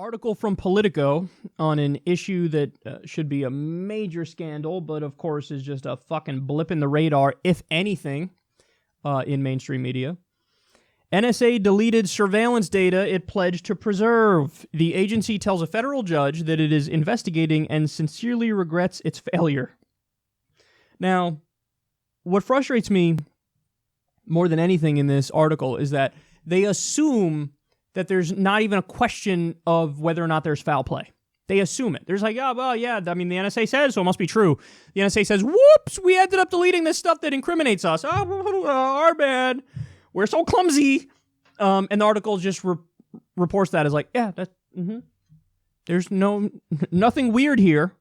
article from Politico on an issue that should be a major scandal, but of course is just a fucking blip in the radar, if anything, in mainstream media. NSA deleted surveillance data it pledged to preserve. The agency tells a federal judge that it is investigating and sincerely regrets its failure. Now, what frustrates me more than anything in this article is that they assume that there's not even a question of whether or not there's foul play. They assume it. There's like, oh, well, yeah, I mean, the NSA says, so it must be true. The NSA says, whoops, we ended up deleting this stuff that incriminates us. Oh, our bad. We're so clumsy. And the article just reports that as like, yeah, that's, there's nothing weird here.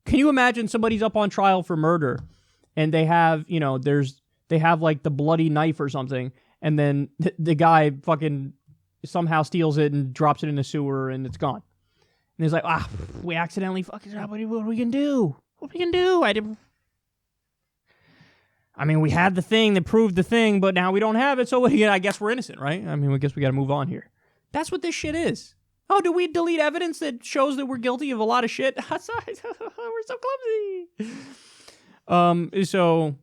Can you imagine somebody's up on trial for murder and they have, they have like the bloody knife or something, and then the guy fucking somehow steals it and drops it in the sewer and it's gone. And he's like, we accidentally fucking up. What are we going to do? What are we going to do? I mean, we had the thing that proved the thing, but now we don't have it, so I guess we're innocent, right? I mean, I guess we got to move on here. That's what this shit is. Oh, do we delete evidence that shows that we're guilty of a lot of shit? We're so clumsy. So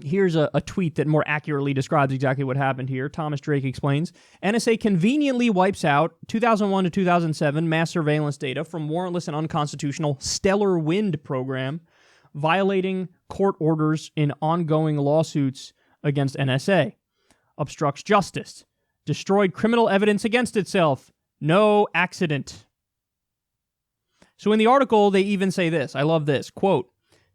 here's a tweet that more accurately describes exactly what happened here. Thomas Drake explains, NSA conveniently wipes out 2001 to 2007 mass surveillance data from warrantless and unconstitutional Stellar Wind program, violating court orders in ongoing lawsuits against NSA, obstructs justice, destroyed criminal evidence against itself, no accident. So in the article, they even say this. I love this. Quote,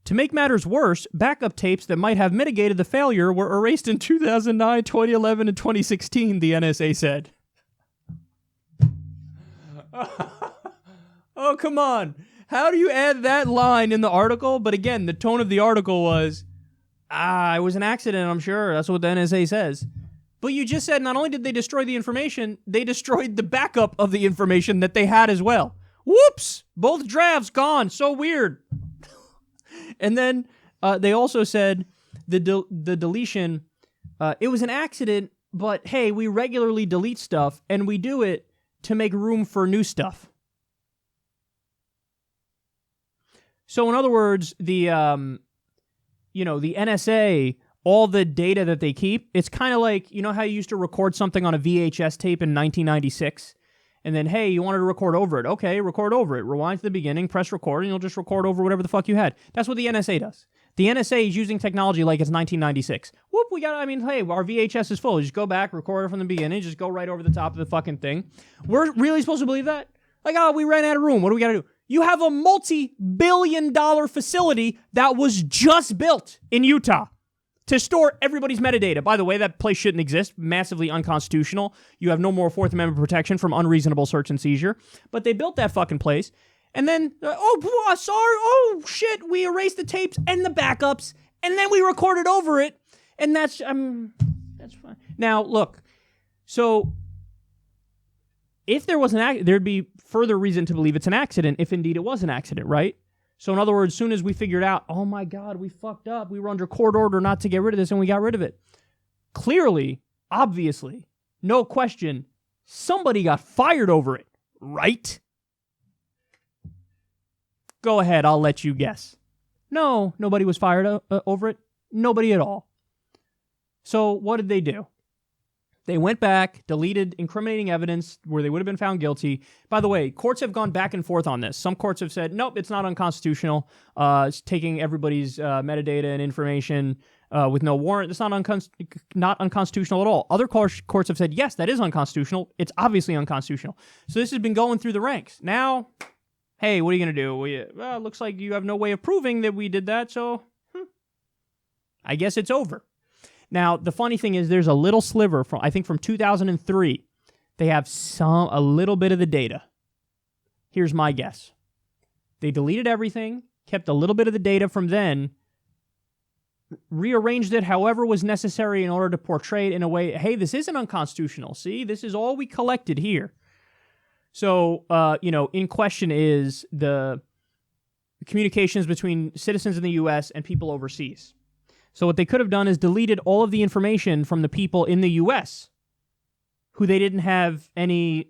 to make matters worse, backup tapes that might have mitigated the failure were erased in 2009, 2011, and 2016, the NSA said. Oh, come on. How do you add that line in the article? But again, the tone of the article was, it was an accident, I'm sure. That's what the NSA says. But you just said not only did they destroy the information, they destroyed the backup of the information that they had as well. Whoops! Both drafts gone. So weird. And then they also said the deletion, it was an accident, but hey, we regularly delete stuff, and we do it to make room for new stuff. So in other words, the NSA, all the data that they keep, it's kind of like, you know how you used to record something on a VHS tape in 1996? And then, hey, you wanted to record over it. Okay, record over it. Rewind to the beginning, press record, and you'll just record over whatever the fuck you had. That's what the NSA does. The NSA is using technology like it's 1996. Whoop, hey, our VHS is full. You just go back, record it from the beginning, just go right over the top of the fucking thing. We're really supposed to believe that? Like, we ran out of room. What do we got to do? You have a multi-billion-dollar facility that was just built in Utah to store everybody's metadata. By the way, that place shouldn't exist. Massively unconstitutional. You have no more Fourth Amendment protection from unreasonable search and seizure. But they built that fucking place. And then, shit, we erased the tapes and the backups, and then we recorded over it. And that's fine. Now, look, so if there was an accident, there'd be further reason to believe it's an accident if indeed it was an accident, right? So in other words, as soon as we figured out, oh my God, we fucked up. We were under court order not to get rid of this, and we got rid of it. Clearly, obviously, no question, somebody got fired over it, right? Go ahead, I'll let you guess. No, nobody was fired over it. Nobody at all. So what did they do? They went back, deleted incriminating evidence where they would have been found guilty. By the way, courts have gone back and forth on this. Some courts have said, nope, it's not unconstitutional. It's taking everybody's metadata and information with no warrant. It's not unconstitutional at all. Other courts have said, yes, that is unconstitutional. It's obviously unconstitutional. So this has been going through the ranks. Now, hey, what are you going to do? Well, it looks like you have no way of proving that we did that, so I guess it's over. Now, the funny thing is there's a little sliver from 2003. They have a little bit of the data. Here's my guess. They deleted everything, kept a little bit of the data from then, rearranged it however was necessary in order to portray it in a way, hey, this isn't unconstitutional. See, this is all we collected here. So, in question is the communications between citizens in the U.S. and people overseas. So what they could have done is deleted all of the information from the people in the U.S. who they didn't have any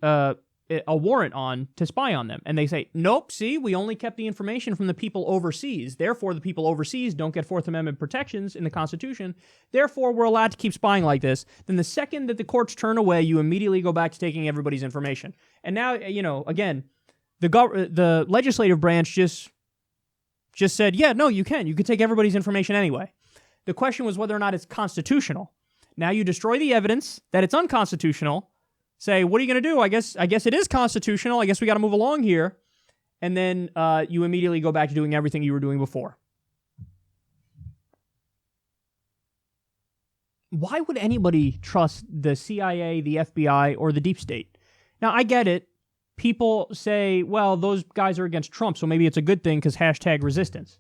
a warrant on to spy on them. And they say, nope, see, we only kept the information from the people overseas. Therefore, the people overseas don't get Fourth Amendment protections in the Constitution. Therefore, we're allowed to keep spying like this. Then the second that the courts turn away, you immediately go back to taking everybody's information. And now, again, the legislative branch just said, yeah, no, you can. You can take everybody's information anyway. The question was whether or not it's constitutional. Now you destroy the evidence that it's unconstitutional. Say, what are you going to do? I guess it is constitutional. I guess we got to move along here. And then you immediately go back to doing everything you were doing before. Why would anybody trust the CIA, the FBI, or the deep state? Now, I get it. People say, well, those guys are against Trump, so maybe it's a good thing because #resistance.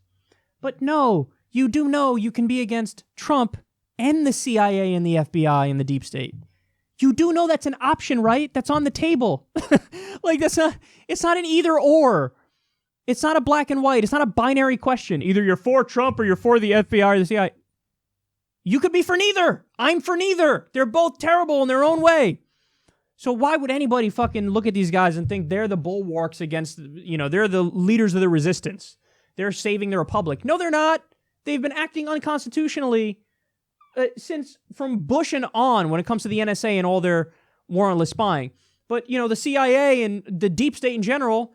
But no, you do know you can be against Trump and the CIA and the FBI and the deep state. You do know that's an option, right? That's on the table. Like, it's not an either or. It's not a black and white. It's not a binary question. Either you're for Trump or you're for the FBI or the CIA. You could be for neither. I'm for neither. They're both terrible in their own way. So why would anybody fucking look at these guys and think they're the bulwarks against, they're the leaders of the resistance. They're saving the republic. No, they're not. They've been acting unconstitutionally since from Bush and on when it comes to the NSA and all their warrantless spying. But, the CIA and the deep state in general,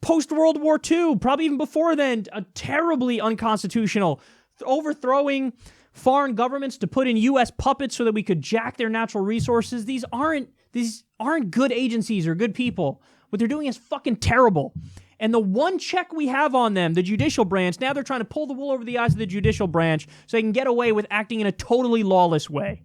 post-World War II, probably even before then, terribly unconstitutional, overthrowing foreign governments to put in U.S. puppets so that we could jack their natural resources. These aren't good agencies or good people. What they're doing is fucking terrible. And the one check we have on them, the judicial branch, now they're trying to pull the wool over the eyes of the judicial branch so they can get away with acting in a totally lawless way.